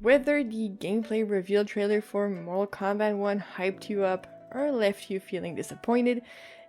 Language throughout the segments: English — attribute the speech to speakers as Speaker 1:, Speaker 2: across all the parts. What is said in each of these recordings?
Speaker 1: Whether the gameplay reveal trailer for Mortal Kombat 1 hyped you up or left you feeling disappointed,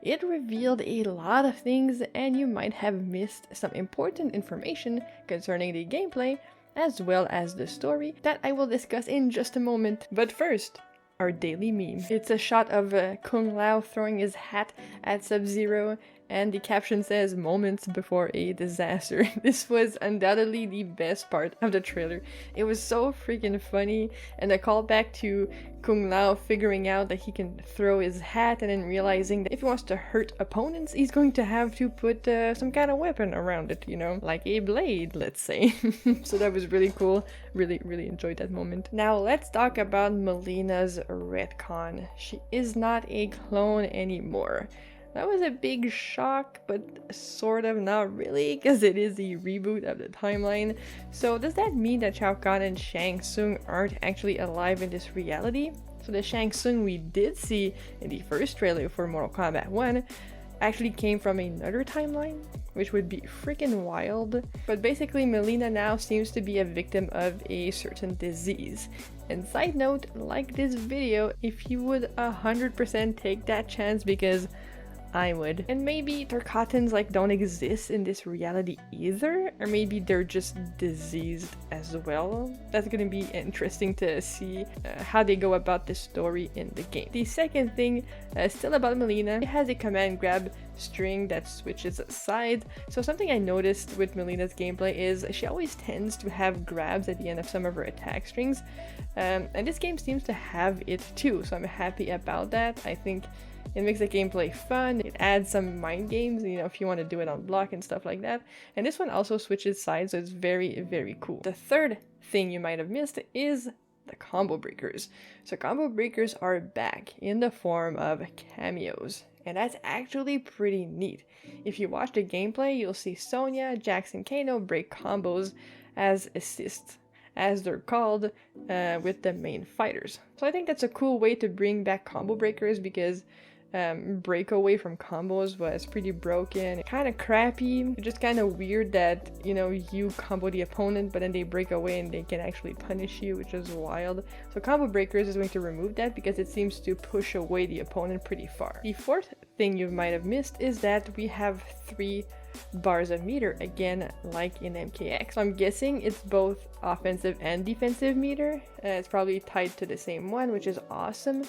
Speaker 1: it revealed a lot of things and you might have missed some important information concerning the gameplay as well as the story that I will discuss in just a moment. But first, our daily meme. It's a shot of Kung Lao throwing his hat at Sub-Zero, and the caption says, "Moments before a disaster." This was undoubtedly the best part of the trailer. It was so freaking funny, and the callback to Kung Lao figuring out that he can throw his hat and then realizing that if he wants to hurt opponents, he's going to have to put some kind of weapon around it, you know, like a blade, let's say. So that was really cool. Really enjoyed that moment. Now let's talk about Melina's retcon. She is not a clone anymore. That was a big shock, but sort of not really, because it is the reboot of the timeline. So does that mean that Shao Kahn and Shang Tsung aren't actually alive in this reality? So the Shang Tsung we did see in the first trailer for Mortal Kombat 1 actually came from another timeline, which would be freaking wild. But basically Melina now seems to be a victim of a certain disease. And side note, like this video if you would 100% take that chance, because I would. And maybe their cottons don't exist in this reality either, or maybe they're just diseased as well. That's gonna be interesting to see how they go about this story in the game. The second thing, still about Melina, it has a command grab string that switches sides. So something I noticed with Melina's gameplay is she always tends to have grabs at the end of some of her attack strings, and this game seems to have it too, so I'm happy about that. I think it makes the gameplay fun, it adds some mind games, you know, if you want to do it on block and stuff like that. And this one also switches sides, so it's very cool. The third thing you might have missed is the combo breakers. So combo breakers are back in the form of cameos, and that's actually pretty neat. If you watch the gameplay, you'll see Sonya, Jax, and Kano break combos as assists, as they're called, with the main fighters. So I think that's a cool way to bring back combo breakers, because breakaway from combos was pretty broken, kind of crappy. It's just kind of weird that, you know, you combo the opponent but then they break away and they can actually punish you, which is wild. So combo breakers is going to remove that because it seems to push away the opponent pretty far. The fourth thing you might have missed is that we have 3 bars of meter again, like in MKX. So I'm guessing it's both offensive and defensive meter. It's probably tied to the same one, which is awesome,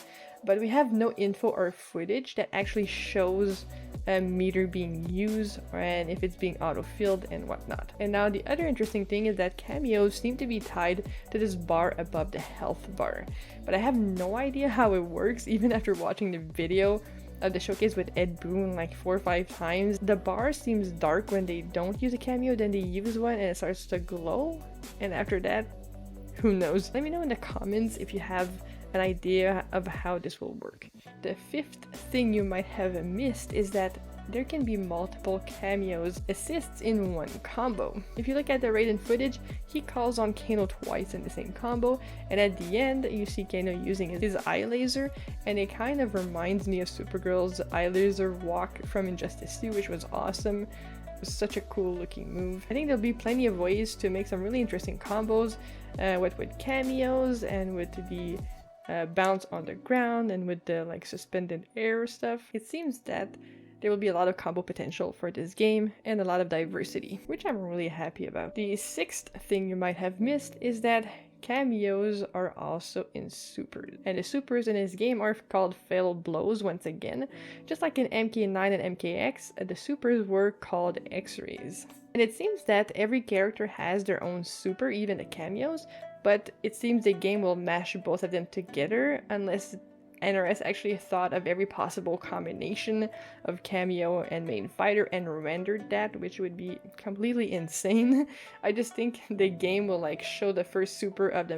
Speaker 1: but we have no info or footage that actually shows a meter being used and if it's being auto-filled and whatnot. And now the other interesting thing is that cameos seem to be tied to this bar above the health bar, but I have no idea how it works. Even after watching the video of the showcase with Ed Boon like 4 or 5 times, the bar seems dark when they don't use a cameo, then they use one and it starts to glow, and after that, who knows? Let me know in the comments if you have an idea of how this will work. The fifth thing you might have missed is that there can be multiple cameos assists in one combo. If you look at the Raiden footage, he calls on Kano twice in the same combo, and at the end you see Kano using his eye laser, and it kind of reminds me of Supergirl's eye laser walk from Injustice 2, which was awesome. It was such a cool looking move. I think there'll be plenty of ways to make some really interesting combos with cameos and with the bounce on the ground and with the suspended air stuff. It seems that there will be a lot of combo potential for this game and a lot of diversity, which I'm really happy about. The sixth thing you might have missed is that cameos are also in supers, and the supers in this game are called fatal blows once again. Just like in MK9 and MKX, the supers were called X-rays. And it seems that every character has their own super, even the cameos, but it seems the game will mash both of them together unless NRS actually thought of every possible combination of cameo and main fighter and rendered that, which would be completely insane. I just think the game will show the first super of the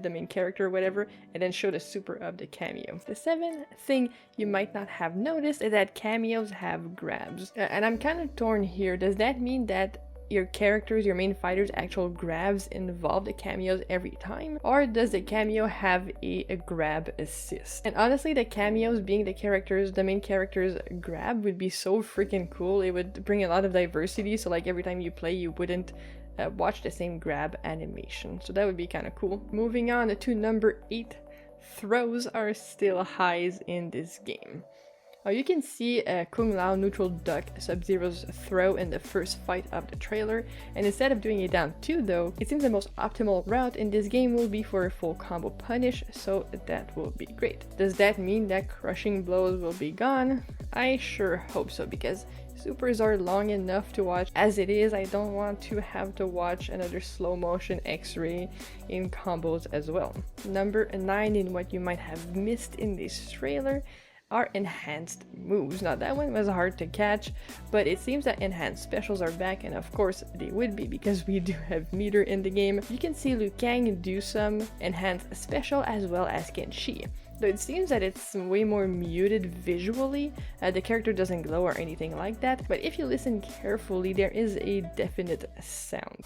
Speaker 1: main character or whatever, and then show the super of the cameo. The seventh thing you might not have noticed is that cameos have grabs. And I'm kind of torn here. Does that mean that your characters, your main fighters' actual grabs involve the cameos every time? Or does the cameo have a grab assist? And honestly, the cameos being the main character's grab would be so freaking cool. It would bring a lot of diversity, so every time you play, you wouldn't watch the same grab animation. So that would be kind of cool. Moving on to number 8, throws are still highs in this game. You can see Kung Lao neutral duck Sub-Zero's throw in the first fight of the trailer, and instead of doing it down 2 though, it seems the most optimal route in this game will be for a full combo punish, so that will be great. Does that mean that crushing blows will be gone? I sure hope so, because supers are long enough to watch as it is. I don't want to have to watch another slow motion X-ray in combos as well. Number 9 in what you might have missed in this trailer are enhanced moves. Now that one was hard to catch, but it seems that enhanced specials are back, and of course they would be because we do have meter in the game. You can see Liu Kang do some enhanced special as well as Ken Shi. Though it seems that it's way more muted visually, the character doesn't glow or anything like that, but if you listen carefully there is a definite sound.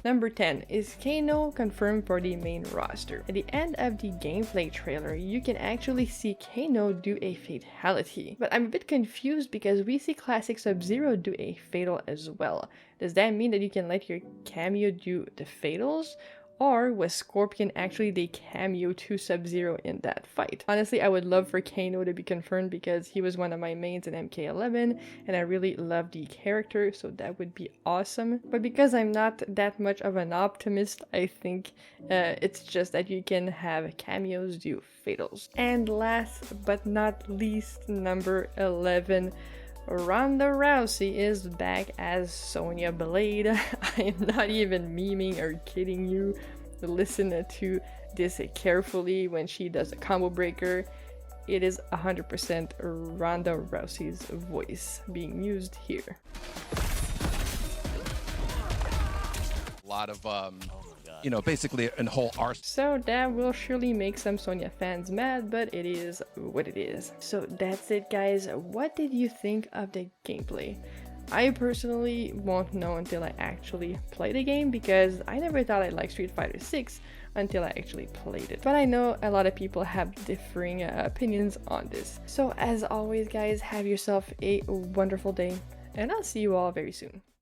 Speaker 1: Number 10 is Kano confirmed for the main roster. At the end of the gameplay trailer, you can actually see Kano do a fatality. But I'm a bit confused because we see Classic Sub-Zero do a fatal as well. Does that mean that you can let your cameo do the fatals? Or was Scorpion actually the cameo to Sub-Zero in that fight? Honestly, I would love for Kano to be confirmed because he was one of my mains in MK11 and I really love the character, so that would be awesome. But because I'm not that much of an optimist, I think it's just that you can have cameos do fatals. And last but not least, number 11. Ronda Rousey is back as Sonya Blade. I'm not even memeing or kidding you. Listen to this carefully when she does a combo breaker. It is 100% Ronda Rousey's voice being used here.
Speaker 2: A lot of you know, basically a whole arsenal.
Speaker 1: So that will surely make some Sonya fans mad, but it is what it is. So that's it, guys. What did you think of the gameplay? I personally won't know until I actually play the game because I never thought I'd like Street Fighter 6 until I actually played it. But I know a lot of people have differing opinions on this. So as always, guys, have yourself a wonderful day and I'll see you all very soon.